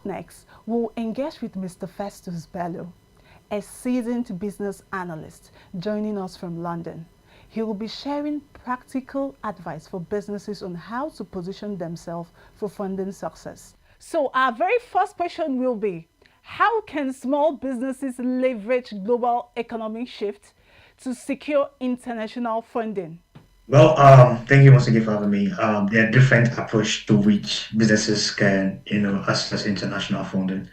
Up next, we'll engage with Mr. Festus Bello, a seasoned business analyst joining us from London. He will be sharing practical advice for businesses on how to position themselves for funding success. So our very first question will be, how can small businesses leverage global economic shift to secure international funding? Well, thank you once again for having me. There are different approach to which businesses can, access international funding.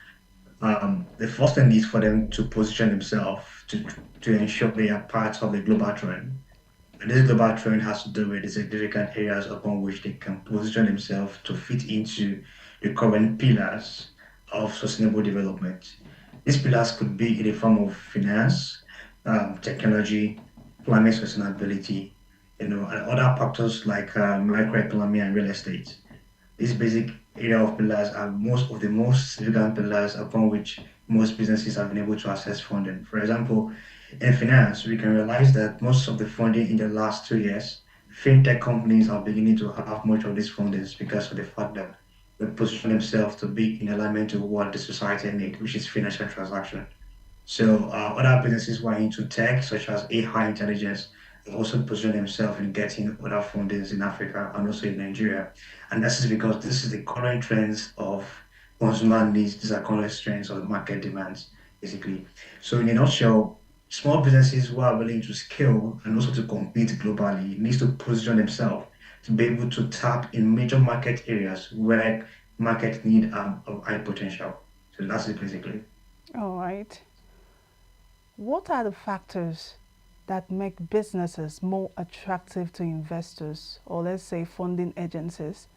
The first thing is for them to position themselves to ensure they are part of the global trend. And this global trend has to do with the significant areas upon which they can position themselves to fit into the current pillars of sustainable development. These pillars could be in the form of finance, technology, climate sustainability, and other factors like microeconomy and real estate. These basic area of pillars are most of the most significant pillars upon which most businesses have been able to access funding. For example, in finance, we can realize that most of the funding in the last 2 years, fintech companies are beginning to have much of these fundings because of the fact that they position themselves to be in alignment to what the society needs, which is financial transaction. So other businesses who are into tech, such as AI intelligence, have also position themselves in getting other fundings in Africa and also in Nigeria. And this is because this is the current trends of consumer needs, these are current trends of market demands, basically. So in a nutshell, small businesses who are willing to scale and also to compete globally needs to position themselves to be able to tap in major market areas where market need of high potential. So that's it basically. All right. What are the factors that make businesses more attractive to investors, or let's say funding agencies?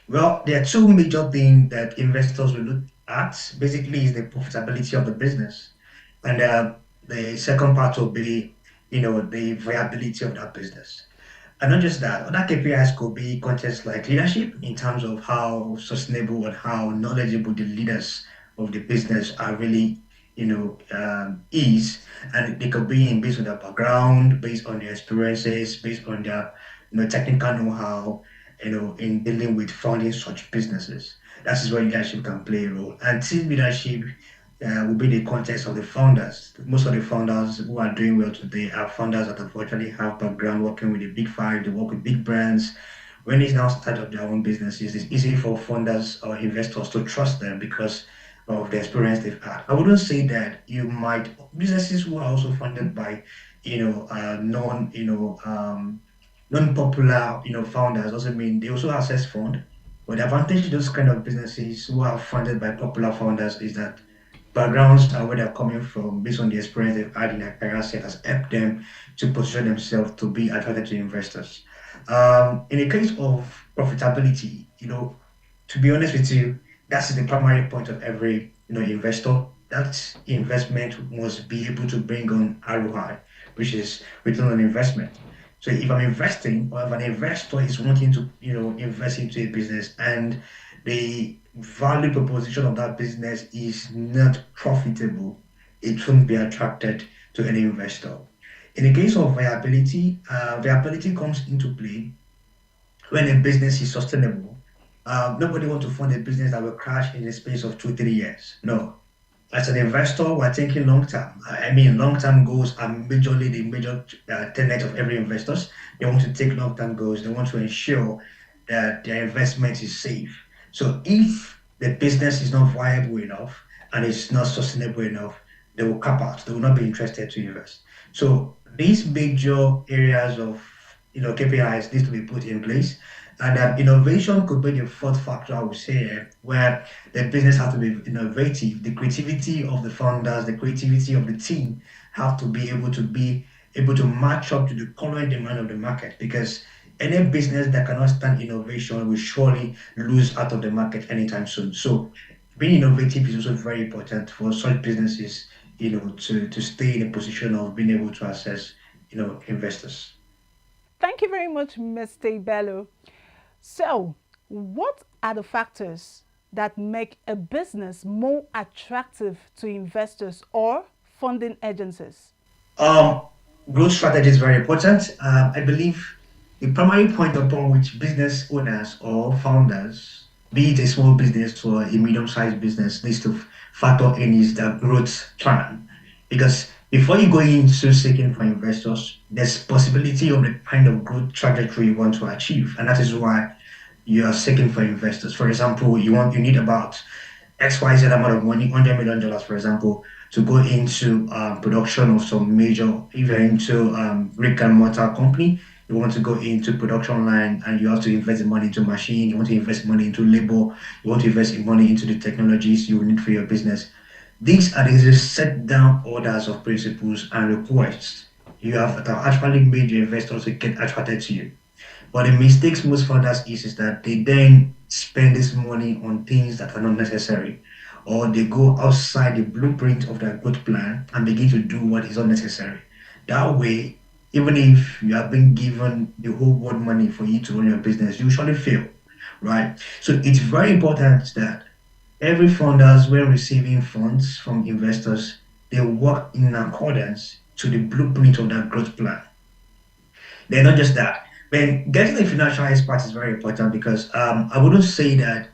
Well, there are two major things that investors will look at. Basically, is the profitability of the business, and the second part will be, the viability of that business. And not just that, other KPIs could be contexts like leadership in terms of how sustainable and how knowledgeable the leaders of the business are really, is. And they could be in based on their background, based on their experiences, based on their, technical know-how, in dealing with founding such businesses. That is where leadership can play a role. And team leadership will be the context of the founders. Most of the founders who are doing well today are founders that unfortunately have background working with the big five, they work with big brands. When they now start up their own businesses, it's easy for funders or investors to trust them because of the experience they've had. I wouldn't say that you might businesses who are also funded by, non-popular, founders doesn't mean they also access fund. But the advantage to those kind of businesses who are funded by popular founders is that backgrounds and where they're coming from, based on the experience they've had in their career set, has helped them to position themselves to be attracted to investors. In the case of profitability, to be honest with you, that's the primary point of every investor. That investment must be able to bring on ROI, which is return on investment. So if I'm investing, or if an investor is wanting to, invest into a business and the value proposition of that business is not profitable, it won't be attracted to any investor. In the case of viability, viability comes into play when a business is sustainable. Nobody wants to fund a business that will crash in the space of 2, 3 years. No. As an investor, we're thinking long term. I mean, long term goals are majorly the major tenet of every investors. They want to take long term goals. They want to ensure that their investment is safe. So if the business is not viable enough and it's not sustainable enough, they will cap out. They will not be interested to invest. So these major areas of KPIs need to be put in place. And innovation could be the fourth factor, I would say, where the business has to be innovative. The creativity of the founders, the creativity of the team have to be able to match up to the current demand of the market because any business that cannot stand innovation will surely lose out of the market anytime soon. So being innovative is also very important for such businesses, to stay in a position of being able to access, investors. Thank you very much, Mr. Bello. So, what are the factors that make a business more attractive to investors or funding agencies? Um, Growth strategy is very important. I believe the primary point upon which business owners or founders be it a small business or a medium-sized business, needs to factor in is the growth plan. Because before you go into seeking for investors, there's possibility of the kind of growth trajectory you want to achieve. And that is why you are seeking for investors. For example, you need about XYZ amount of money, $100 million, for example, to go into production of some major, if you're into brick and mortar company, you want to go into production line and you have to invest the money into machine, you want to invest money into labor, you want to invest in money into the technologies you need for your business. These are the set down orders of principles and requests you have that have actually made your investors to get attracted to you. But the mistakes most founders is that they then spend this money on things that are not necessary, or they go outside the blueprint of their growth plan and begin to do what is unnecessary. That way, even if you have been given the whole world money for you to run your business, you usually fail, right? So it's very important that every funders, when receiving funds from investors, they work in accordance to the blueprint of their growth plan. They're not just that. When getting a financial expert is very important because I wouldn't say that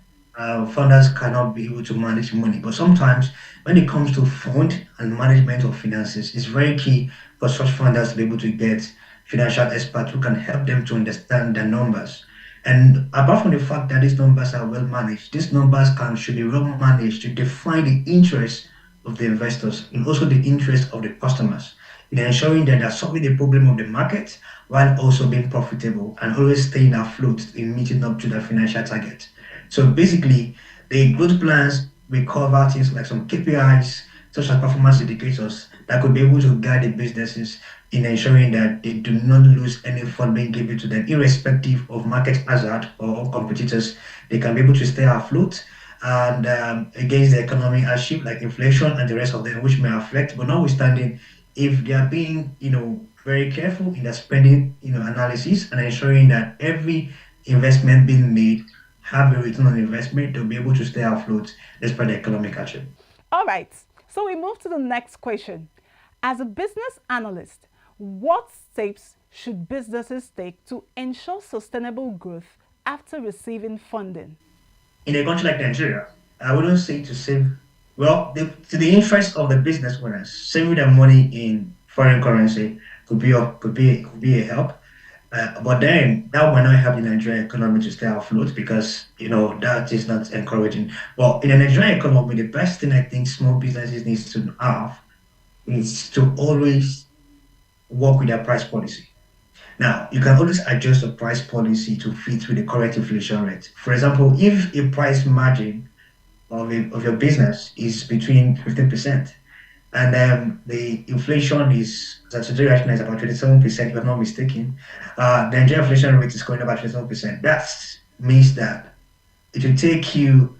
founders cannot be able to manage money, but sometimes when it comes to fund and management of finances, it's very key for such founders to be able to get financial experts who can help them to understand the numbers. And apart from the fact that these numbers are well managed, these numbers can should be well managed to define the interests of the investors and also the interest of the customers in ensuring that they're solving the problem of the market while also being profitable and always staying afloat in meeting up to the financial target. So basically, the growth plans will cover things like some KPIs, such as performance indicators, that could be able to guide the businesses in ensuring that they do not lose any fund being given to them, irrespective of market hazard or competitors. They can be able to stay afloat and against the economic hardship like inflation and the rest of them, which may affect, but notwithstanding, if they are being, very careful in their spending, analysis and ensuring that every investment being made have a return on investment, they'll be able to stay afloat despite the economic hardship. All right, so we move to the next question. As a business analyst, what steps should businesses take to ensure sustainable growth after receiving funding? In a country like Nigeria, I wouldn't say to save, well, to the interest of the business owners, saving their money in foreign currency could be a help. But then that might not help the Nigerian economy to stay afloat because that is not encouraging. But in the Nigerian economy, the best thing I think small businesses needs to have is to always work with their price policy. Now, you can always adjust the price policy to fit with the current inflation rate. For example, if a price margin of your business is between 15%, and the inflation is that today right now is about 27%, if I'm not mistaken. The Nigerian inflation rate is going about 27%. That means that it will take you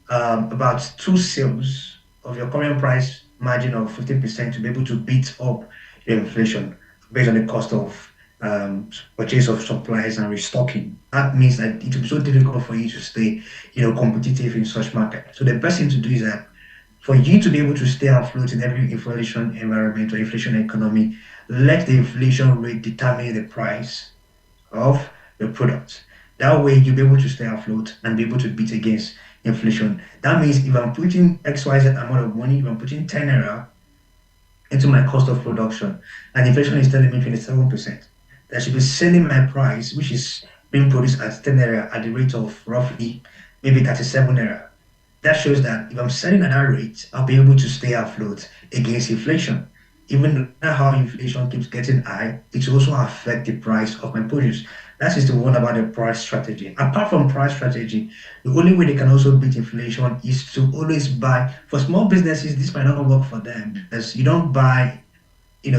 about two sales of your current price margin of 15% to be able to beat up the inflation based on the cost of purchase of supplies and restocking. That means that it will be so difficult for you to stay, competitive in such market. So the best thing to do is that for you to be able to stay afloat in every inflation environment or inflation economy, let the inflation rate determine the price of the product. That way, you'll be able to stay afloat and be able to beat against inflation. That means if I'm putting XYZ amount of money, if I'm putting 10 naira into my cost of production, and inflation is telling me 27%, I should be selling my price, which is being produced at 10 naira at the rate of roughly maybe 37 naira. That shows that if I'm selling at that rate, I'll be able to stay afloat against inflation. Even though how inflation keeps getting high, it will also affect the price of my produce. That is the one about the price strategy. Apart from price strategy, the only way they can also beat inflation is to always buy. For small businesses, this might not work for them because you don't buy,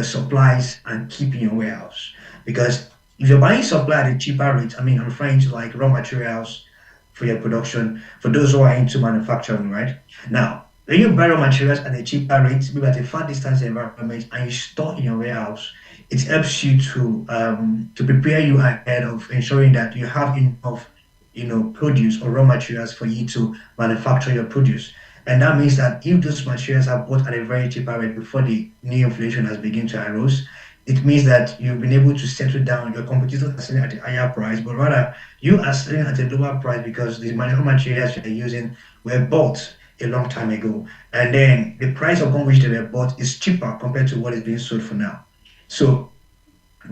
supplies and keep in your warehouse. Because if you're buying supply at a cheaper rate, I mean, I'm referring to like raw materials for your production, for those who are into manufacturing, right? Now, when you buy raw materials at a cheaper rate, maybe at a far distance environment, and you store in your warehouse, it helps you to prepare you ahead of ensuring that you have enough, produce or raw materials for you to manufacture your produce. And that means that if those materials are bought at a very cheaper rate before the new inflation has begun to arise, it means that you've been able to settle down. Your competitors are selling at a higher price, but rather you are selling at a lower price because the raw materials you're using were bought a long time ago. And then the price upon which they were bought is cheaper compared to what is being sold for now. So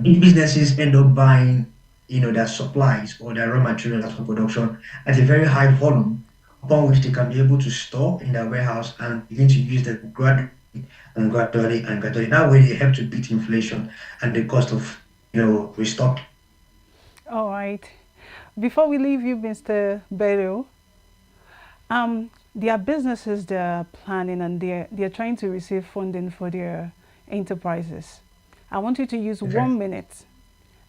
big businesses end up buying, their supplies or their raw materials for production at a very high volume, upon which they can be able to store in their warehouse and begin to use them gradually and gradually and gradually. That way, they help to beat inflation and the cost of, restock. All right. Before we leave you, Mr. Bello, there are businesses they're planning and they're trying to receive funding for their enterprises. I want you to use Okay. 1 minute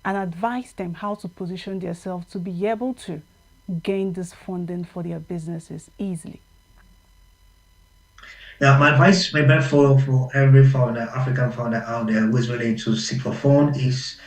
and advise them how to position themselves to be able to gain this funding for their businesses easily. Now, my advice, maybe for every founder, African founder out there who is willing to seek for fund is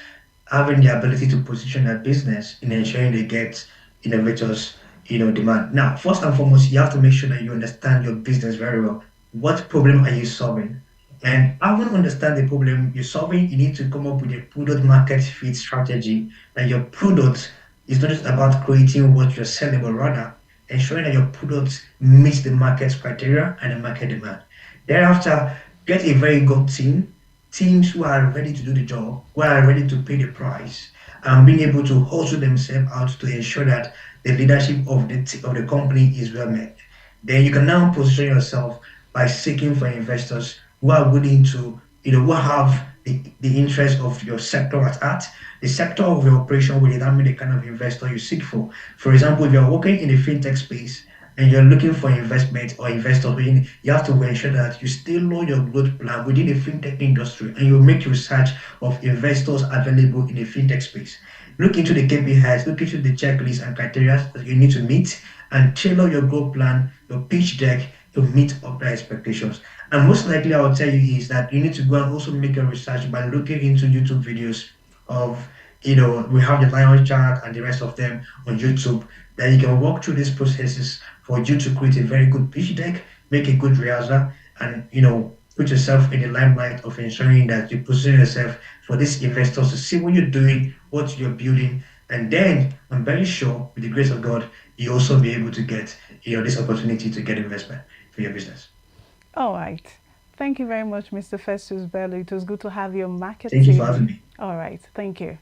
having the ability to position their business in ensuring they get innovators, demand. Now, first and foremost, you have to make sure that you understand your business very well. What problem are you solving? And having understand the problem you're solving, you need to come up with a product market fit strategy. That your product is not just about creating what you're selling, but rather ensuring that your product meets the market's criteria and the market demand. Thereafter, get a very good teams who are ready to do the job, who are ready to pay the price, and being able to hustle themselves out to ensure that the leadership of of the company is well met. Then you can now position yourself by seeking for investors who are willing to, who have the interest of your sector at heart. The sector of your operation will determine the kind of investor you seek for. For example, if you're working in the fintech space, and you're looking for investment or investors, you have to ensure that you still know your growth plan within the fintech industry and you make research of investors available in the fintech space. Look into the KPIs, look into the checklist and criteria that you need to meet and tailor your growth plan, your pitch deck to meet up their expectations. And most likely, I will tell you is that you need to go and also make your research by looking into YouTube videos of, we have the Lion chart and the rest of them on YouTube that you can walk through these processes for you to create a very good pitch deck, make a good rehearsal, and put yourself in the limelight of ensuring that you position yourself for these investors to see what you're doing, what you're building, and then I'm very sure, with the grace of God, you also be able to get this opportunity to get investment for your business. All right. Thank you very much, Mr. Festus Bello. It was good to have you on Market Thank you for TV. having me. All right. Thank you.